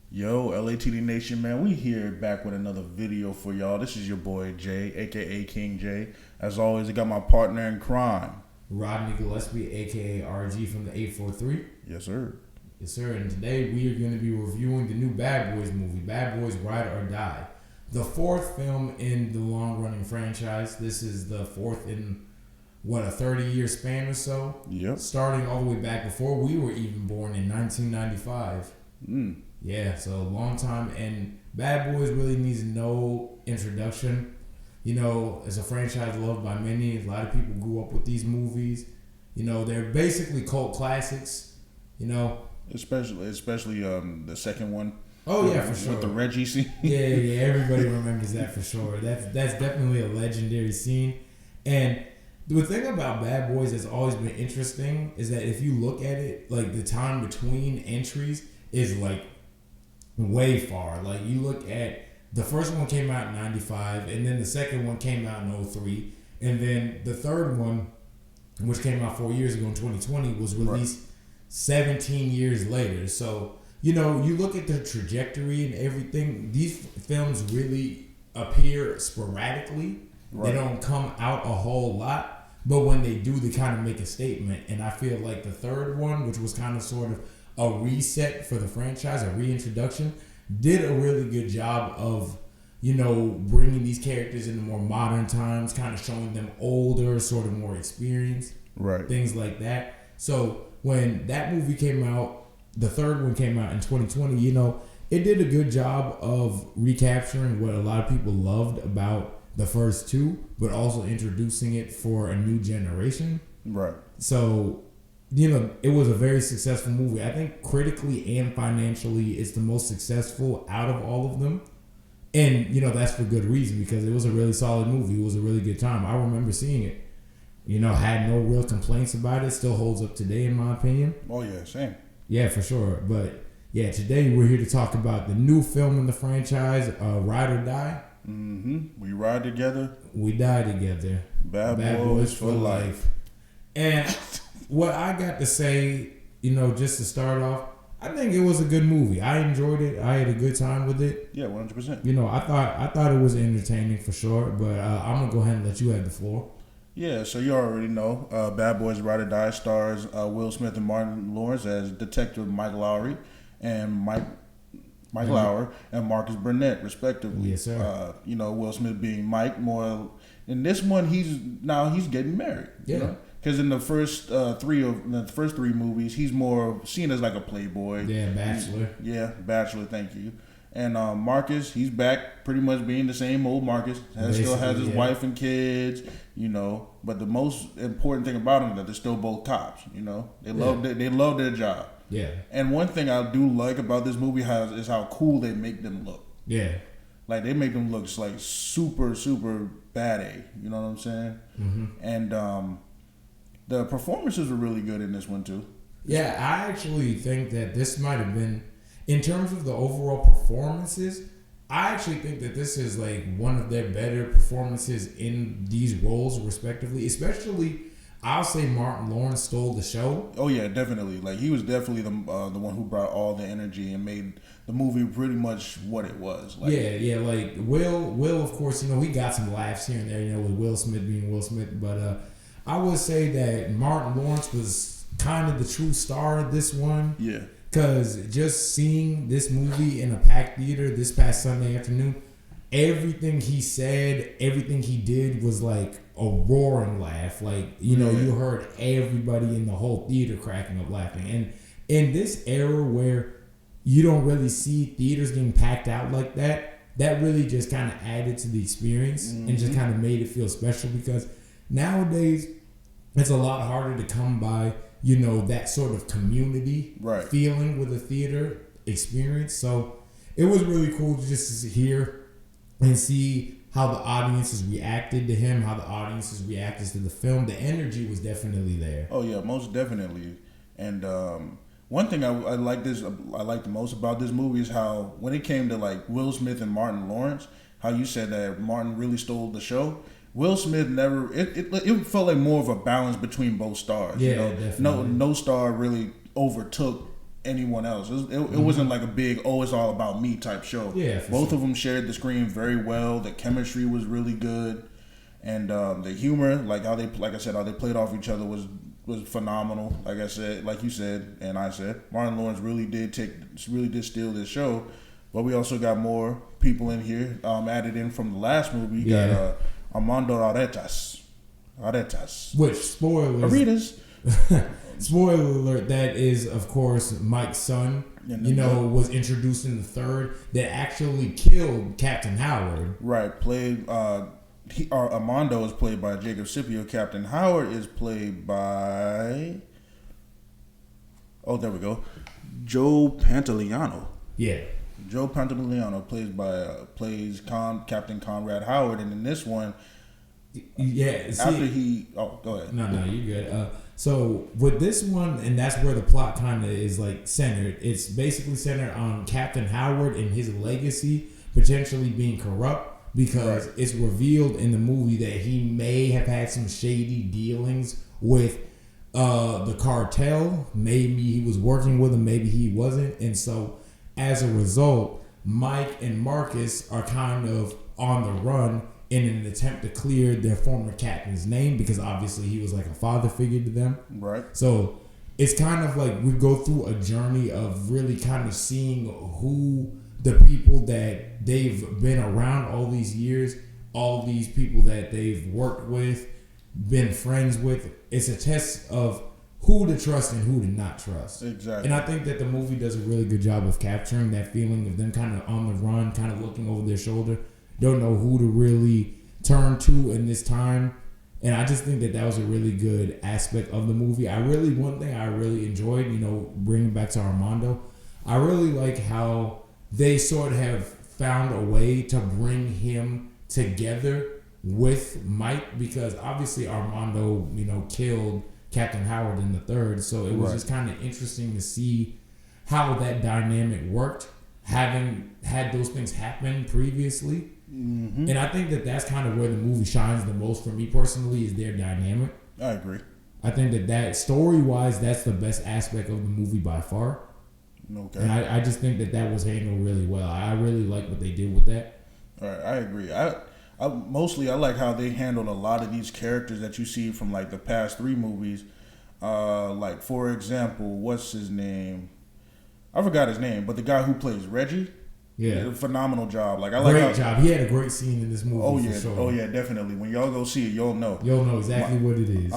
Yo, LATD Nation, man, we here back with another video for y'all. This is your boy Jay, aka King Jay. As always, I got my partner in crime. Rodney Gillespie, aka RG from the 843. Yes, sir. Yes, sir. And today we are going to be reviewing the new Bad Boys movie, Bad Boys Ride or Die. The fourth film in the long-running franchise. This is the fourth in, a 30-year span or so? Yep. Starting all the way back before we were even born in 1995. Yeah, so a long time. And Bad Boys really needs no introduction. You know, it's a franchise loved by many. A lot of people grew up with these movies. You know, they're basically cult classics. You know, especially the second one. Oh yeah, for sure. With the Reggie scene. Yeah. Everybody remembers that for sure. That's definitely a legendary scene. And the thing about Bad Boys that's always been interesting is that if you look at it, like the time between entries is like way far. Like you look at the first one came out in 95, and then the second one came out in 03, and then the third one, which came out 4 years ago in 2020, was released 17 years later. So, you know, you look at the trajectory and everything, these films really appear sporadically. They don't come out a whole lot, but when they do, they kind of make a statement. And I feel like the third one, which was kind of sort of a reset for the franchise, a reintroduction, did a really good job of, you know, bringing these characters into more modern times, kind of showing them older, sort of more experienced, things like that. So when that movie came out, the third one came out in 2020, you know, it did a good job of recapturing what a lot of people loved about the first two, but also introducing it for a new generation. Right. So, you know, it was a very successful movie. I think critically and financially, it's the most successful out of all of them. And, you know, that's for good reason, because it was a really solid movie. It was a really good time. I remember seeing it. You know, had no real complaints about it. Still holds up today, in my opinion. Oh, yeah, same. Yeah, for sure. But, yeah, today we're here to talk about the new film in the franchise, Ride or Die. We ride together. We die together. Bad Boys for life. And what I got to say, you know, just to start off, I think it was a good movie. I enjoyed it. I had a good time with it. Yeah, 100%. You know, I thought it was entertaining for sure. But I'm gonna go ahead and let you have the floor. Yeah, so you already know, Bad Boys Ride or Die stars Will Smith and Martin Lawrence as Detective Mike Lowry and Mike Lauer and Marcus Burnett, respectively. Yes, sir. You know, Will Smith being Mike more. In this one, he's getting married. Yeah. You know? Because in the first three movies, he's more seen as like a playboy. Yeah, bachelor. Bachelor. Thank you. And Marcus, he's back, pretty much being the same old Marcus. Still has his wife and kids. You know, but the most important thing about him is that they're still both cops. You know, they love their job. Yeah. And one thing I do like about this movie is how cool they make them look. Yeah. Like they make them look like super, super bad. You know what I'm saying? Mm-hmm. And the performances were really good in this one too. Yeah, I actually think that this might have been, in terms of the overall performances, I actually think that this is like one of their better performances in these roles, respectively. Especially, I'll say Martin Lawrence stole the show. Oh yeah, definitely. Like he was definitely the one who brought all the energy and made the movie pretty much what it was. Like, yeah. Like Will, of course, you know, he got some laughs here and there, you know, with Will Smith being Will Smith. But I would say that Martin Lawrence was kind of the true star of this one. Yeah. Because just seeing this movie in a packed theater this past Sunday afternoon, everything he said, everything he did was like a roaring laugh. Like, you know, you heard everybody in the whole theater cracking up laughing. And in this era where you don't really see theaters getting packed out like that, that really just kind of added to the experience and just kind of made it feel special, because nowadays it's a lot harder to come by, you know, that sort of community feeling with a theater experience. So it was really cool to just hear and see how the audiences reacted to him, how the audiences reacted to the film. The energy was definitely there. Oh yeah, most definitely. And one thing I liked the most about this movie is how when it came to like Will Smith and Martin Lawrence, how you said that Martin really stole the show. Will Smith never. It felt like more of a balance between both stars. Yeah, you know? definitely. No star really overtook anyone else. It wasn't like a big it's all about me type show. Yeah, both of them shared the screen very well. The chemistry was really good, and the humor, like I said, how they played off each other was phenomenal. Like you said, and I said, Martin Lawrence really did steal this show. But we also got more people in here added in from the last movie. You got Armando Aretas. Which, spoilers. Aretas. Spoiler alert, that is, of course, Mike's son, was introduced in the third, that actually killed Captain Howard. Right. Armando is played by Jacob Scipio. Captain Howard is played by... Oh, there we go. Joe Pantoliano. Yeah. Joe Pantoliano plays Captain Conrad Howard, and in this one... Yeah. Go ahead. No, you're good. So with this one, and that's where the plot kind of is like centered. It's basically centered on Captain Howard and his legacy potentially being corrupt, because it's revealed in the movie that he may have had some shady dealings with the cartel. Maybe he was working with them, maybe he wasn't, and so as a result, Mike and Marcus are kind of on the run in an attempt to clear their former captain's name, because obviously he was like a father figure to them. Right. So it's kind of like we go through a journey of really kind of seeing who the people that they've been around all these years, all these people that they've worked with, been friends with. It's a test of who to trust and who to not trust. Exactly. And I think that the movie does a really good job of capturing that feeling of them kind of on the run, kind of looking over their shoulder, don't know who to really turn to in this time. And I just think that was a really good aspect of the movie. One thing I really enjoyed, bringing back to Armando, I really like how they sort of have found a way to bring him together with Mike, because obviously Armando, killed Captain Howard in the third. So it was just kind of interesting to see how that dynamic worked, having had those things happen previously. Mm-hmm. And I think that that's kind of where the movie shines the most for me personally, is their dynamic. I agree. I think that story-wise, that's the best aspect of the movie by far. Okay. And I just think that was handled really well. I really like what they did with that. All right, I agree. I like how they handled a lot of these characters that you see from like the past three movies. Like for example, what's his name? I forgot his name, but the guy who plays Reggie. Yeah, did a phenomenal job. Great job. He had a great scene in this movie. Oh yeah, for sure. Oh yeah, definitely. When y'all go see it, you'll know. You'll know exactly what it is.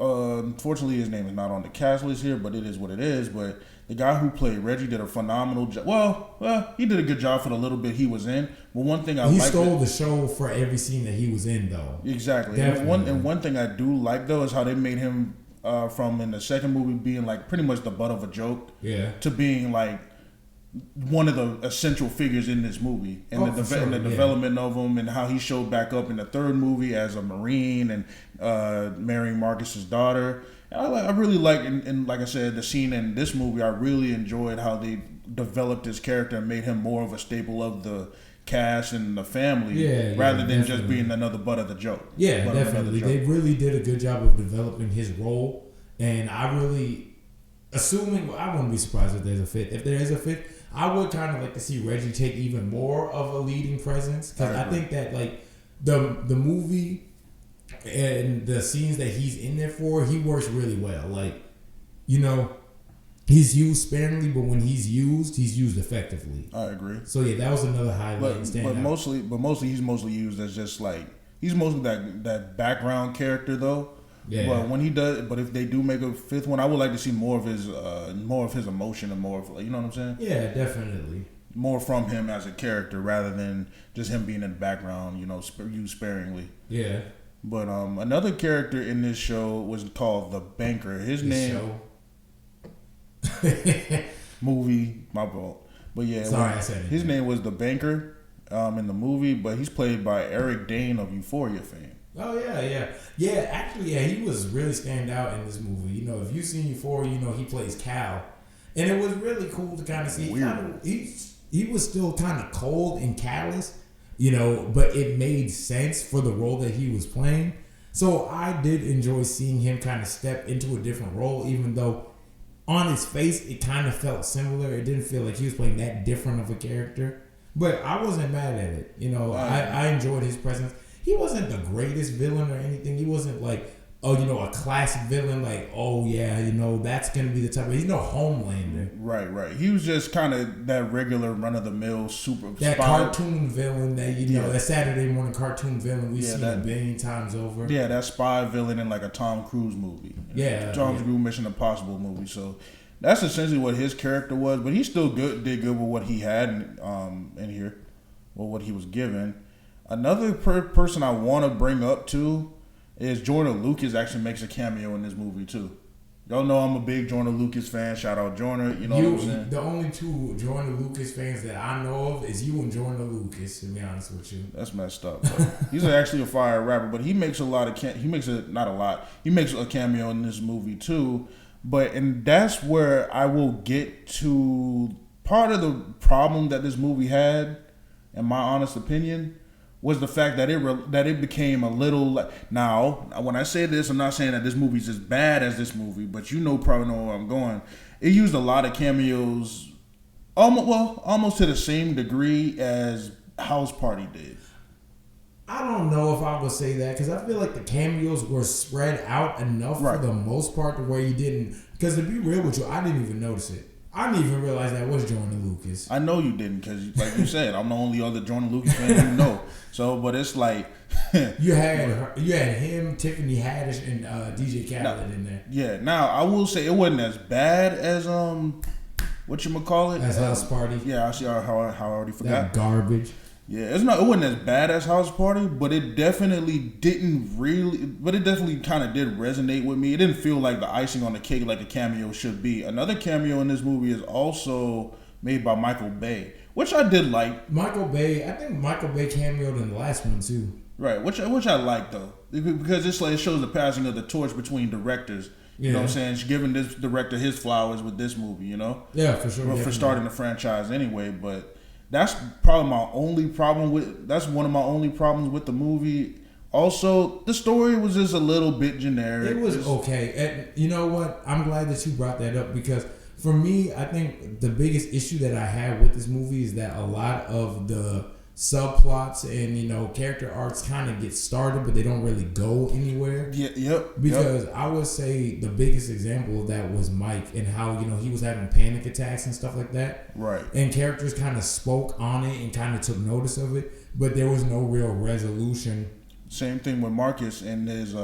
Unfortunately, his name is not on the cast list here, but it is what it is. But the guy who played Reggie did a phenomenal job. Well, he did a good job for the little bit he was in. But one thing he stole the show for every scene that he was in, though. Exactly. And one thing I do like though is how they made him from in the second movie being like pretty much the butt of a joke, to being like one of the essential figures in this movie, and the development of him, and how he showed back up in the third movie as a Marine and marrying Marcus's daughter. I really like, and like I said, the scene in this movie, I really enjoyed how they developed his character and made him more of a staple of the cast and the family, rather than just being another butt of the joke. Yeah, definitely. They really did a good job of developing his role, and I really, I wouldn't be surprised if there's a fifth. If there is a fifth, I would kind of like to see Reggie take even more of a leading presence, because I think that like the movie and the scenes that he's in there for, he works really well. Like, he's used sparingly, but when he's used effectively. I agree. So yeah, that was another highlight. But mostly he's mostly used as just like, he's mostly that background character though. Yeah. But if they do make a fifth one, I would like to see more of his emotion and more of, you know what I'm saying? Yeah, definitely. More from him as a character rather than just him being in the background, used sparingly. Yeah. But another character in this show was called the Banker. His name. Movie, my fault. But yeah, sorry, I said it. His name was the Banker in the movie, but he's played by Eric Dane of Euphoria fame. Oh yeah. Actually, he was really stand out in this movie. If you've seen Euphoria, he plays Cal, and it was really cool to kind of see. He was still kind of cold and callous, but it made sense for the role that he was playing. So I did enjoy seeing him kind of step into a different role, even though on his face, it kind of felt similar. It didn't feel like he was playing that different of a character. But I wasn't mad at it. You know, I enjoyed his presence. He wasn't the greatest villain or anything. He wasn't like, oh, you know, a classic villain. Like, oh yeah, you know, that's gonna be the type of. He's no Homelander. Right. He was just kind of that regular run of the mill super. That spy. cartoon villain that you know, that Saturday morning cartoon villain we've seen a billion times over. Yeah, that spy villain in like a Tom Cruise movie. Tom Cruise Mission Impossible movie. So that's essentially what his character was. But he still did good with what he had in here, or what he was given. Another person I want to bring up too is Jordan Lucas actually makes a cameo in this movie too. Y'all know I'm a big Jordan Lucas fan. Shout out Jordan. You know what I'm saying? The only two Jordan Lucas fans that I know of is you and Jordan Lucas, to be honest with you. That's messed up. He's actually a fire rapper, but he makes a lot of he makes a cameo in this movie too. And that's where I will get to part of the problem that this movie had, in my honest opinion, was the fact that it became a little. Now, when I say this, I'm not saying that this movie's as bad as this movie, but probably know where I'm going. It used a lot of cameos, almost to the same degree as House Party did. I don't know if I would say that, because I feel like the cameos were spread out enough for the most part to where you didn't. Because to be real with you, I didn't even notice it. I didn't even realize that was Jordan Lucas. I know you didn't, because like you said, I'm the only other Jordan Lucas fan you know. So, but it's like you had him, Tiffany Haddish, and DJ Khaled in there. Yeah. Now I will say it wasn't as bad as whatchamacallit? As House Party. Yeah, I see how I already forgot. That garbage. Yeah, it wasn't as bad as House Party, but it definitely kind of did resonate with me. It didn't feel like the icing on the cake like a cameo should be. Another cameo in this movie is also made by Michael Bay, which I did like. Michael Bay, I think Michael Bay cameoed in the last one too. Right, which I like though, because it shows the passing of the torch between directors. You know what I'm saying? She's giving this director his flowers with this movie, you know? Yeah, for sure. For starting the franchise anyway, but that's probably one of my only problems with the movie. Also, the story was just a little bit generic. It was okay. And you know what? I'm glad that you brought that up, because for me, I think the biggest issue that I had with this movie is that a lot of the subplots and, you know, character arcs kind of get started, but they don't really go anywhere. Because I would say the biggest example of that was Mike, and how, you know, he was having panic attacks and stuff like that. Right. And characters kind of spoke on it and kind of took notice of it, but there was no real resolution. Same thing with Marcus and his, his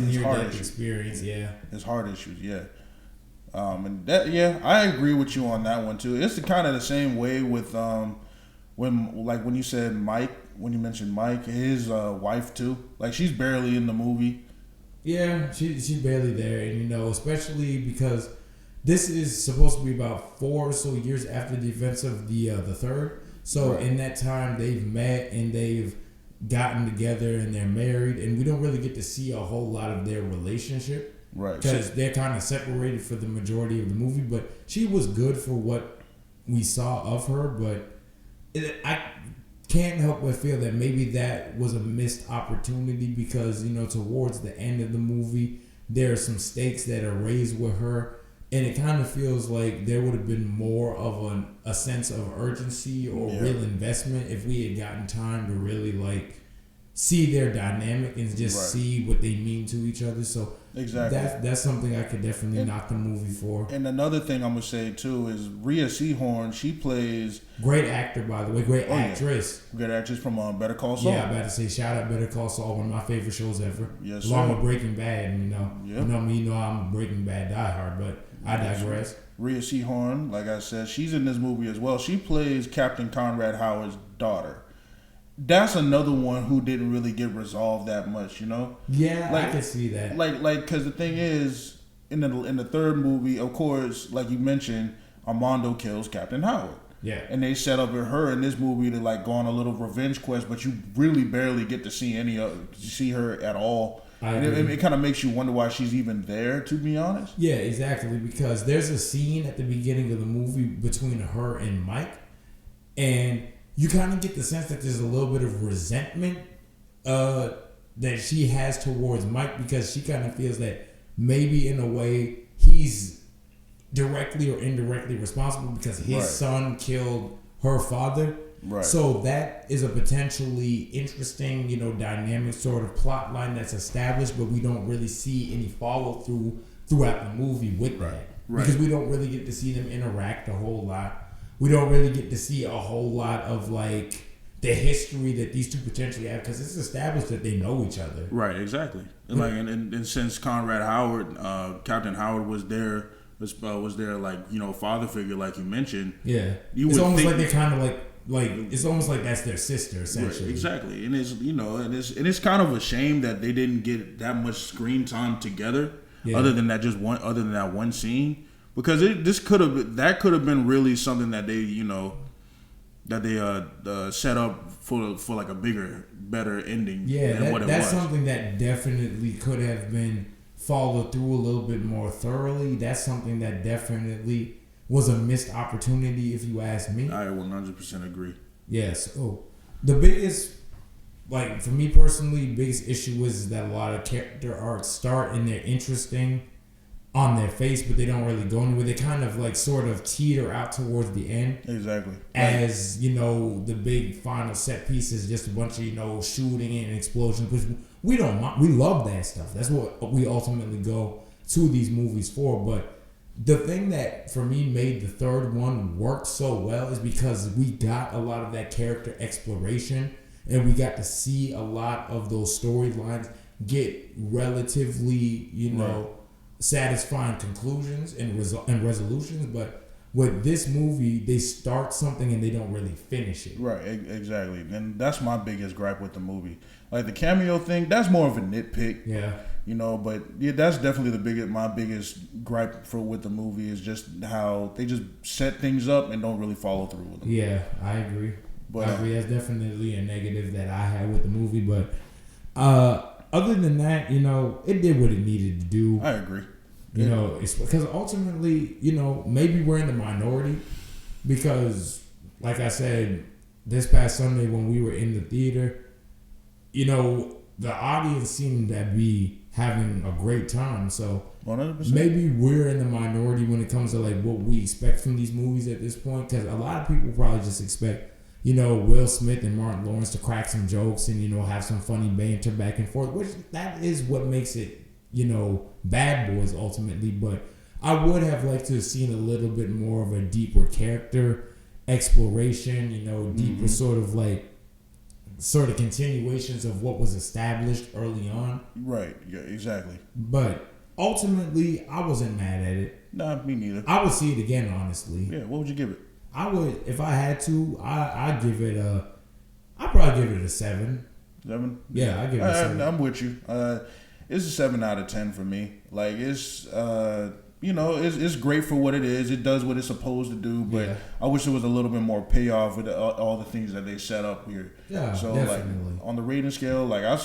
near-death experience. Yeah. His heart issues. Yeah. And that, I agree with you on that one too. It's kind of the same way with when you said Mike, when you mentioned Mike, his wife too. Like, she's barely in the movie. Yeah, she's barely there, and, you know, especially because this is supposed to be about 4 or so years after the events of the third. So in that time, they've met and they've gotten together and they're married, and we don't really get to see a whole lot of their relationship. Right. Because they're kind of separated for the majority of the movie, but she was good for what we saw of her, but I can't help but feel that maybe that was a missed opportunity, because, you know, towards the end of the movie, there are some stakes that are raised with her, and it kind of feels like there would have been more of a sense of urgency or real investment if we had gotten time to really, like, see their dynamic and just see what they mean to each other. So exactly, that's something I could definitely knock the movie for. And another thing I'm gonna say too is Rhea Seehorn. She plays great actor, by the way, great actress. Yeah. Great actress from Better Call Saul. Yeah, I'm about to say shout out Better Call Saul, one of my favorite shows ever. Yes, along sir. with Breaking Bad, you know. You know me, you know I'm a Breaking Bad diehard, but I digress. Rhea Seehorn, like I said, she's in this movie as well. She plays Captain Conrad Howard's daughter. That's another one who didn't really get resolved that much, you know. Yeah, I can see that. Because the thing is, in the third movie, of course, like you mentioned, Armando kills Captain Howard. Yeah. And they set up her in this movie to, like, go on a little revenge quest, but you really barely get to see her at all. It kind of makes you wonder why she's even there, to be honest. Yeah, exactly. Because there's a scene at the beginning of the movie between her and Mike, and you kind of get the sense that there's a little bit of resentment that she has towards Mike, because she kind of feels that maybe in a way he's directly or indirectly responsible because his son killed her father. Right. So that is a potentially interesting, dynamic sort of plot line that's established, but we don't really see any follow through throughout the movie with that. Right. Because we don't really get to see them interact a whole lot. We don't really get to see a whole lot of like the history that these two potentially have, because it's established that they know each other. Right, exactly. And like, and since Conrad Howard, Captain Howard was there, like, father figure, like you mentioned. Yeah, it's almost like they kind of like it's almost like that's their sister essentially. Right, exactly, and it's kind of a shame that they didn't get that much screen time together, other than that one scene, because that could have been really something that they set up for like a bigger, better ending. Yeah, than what it was. That's something that definitely could have been followed through a little bit more thoroughly. That's something that definitely was a missed opportunity, if you ask me. I 100% agree. Yes. So the biggest, like for me personally, biggest issue is that a lot of character arcs start and they're interesting on their face, but they don't really go anywhere. They kind of like sort of teeter out towards the end. Exactly. As the big final set piece is just a bunch of shooting and explosions, which we don't mind. We love that stuff. That's what we ultimately go to these movies for. But the thing that for me made the third one work so well is because we got a lot of that character exploration, and we got to see a lot of those storylines get relatively, satisfying conclusions and resolutions. But with this movie, they start something and they don't really finish it. Right, exactly. And that's my biggest gripe with the movie. Like the cameo thing, that's more of a nitpick. Yeah. But yeah, that's definitely my biggest gripe with the movie is just how they just set things up and don't really follow through with them. Yeah, I agree. I agree. That's definitely a negative that I had with the movie. But other than that, it did what it needed to do. I agree. It's because ultimately, maybe we're in the minority because, like I said, this past Sunday when we were in the theater, the audience seemed to be having a great time. So 100%. Maybe we're in the minority when it comes to like what we expect from these movies at this point, because a lot of people probably just expect Will Smith and Martin Lawrence to crack some jokes and have some funny banter back and forth, which that is what makes it Bad Boys ultimately. But I would have liked to have seen a little bit more of a deeper character exploration, deeper sort of continuations of what was established early on. Right. Yeah, exactly. But ultimately, I wasn't mad at it. Nah, me neither. I would see it again, honestly. Yeah, what would you give it? I would, if I had to, I'd probably give it a 7. 7? Yeah, I'd give it a 7. I'm with you. It's a 7 out of 10 for me. Like, it's it's great for what it is. It does what it's supposed to do, but I wish there was a little bit more payoff with all the things that they set up here. Yeah, so definitely. Like on the rating scale, like I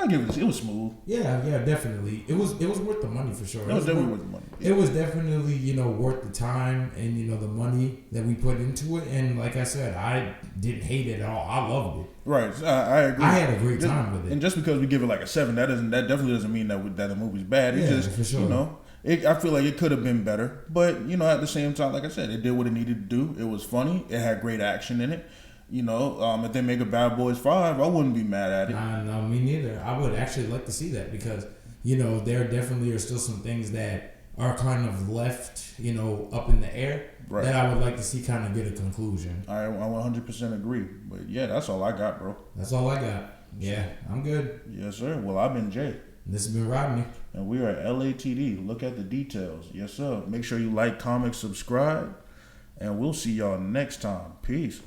give it. It was smooth. Yeah, definitely. It was worth the money for sure. It was definitely worth the money. It was definitely worth the time and the money that we put into it. And like I said, I didn't hate it at all. I loved it. Right, I agree. I had a great time with it. And just because we give it like a 7, that definitely doesn't mean that the movie's bad. It just for sure. I feel like it could have been better, but at the same time, like I said, it did what it needed to do. It was funny. It had great action in it. If they make a Bad Boys 5, I wouldn't be mad at it. No, me neither. I would actually like to see that because there definitely are still some things that are kind of left up in the air that I would like to see kind of get a conclusion. I 100% agree. But yeah, that's all I got, bro. That's all I got. Yeah, I'm good. Yes, sir. Well, I've been Jay. This has been Rodney. And we are at LATD. Look at the details. Yes, sir. Make sure you like, comment, subscribe. And we'll see y'all next time. Peace.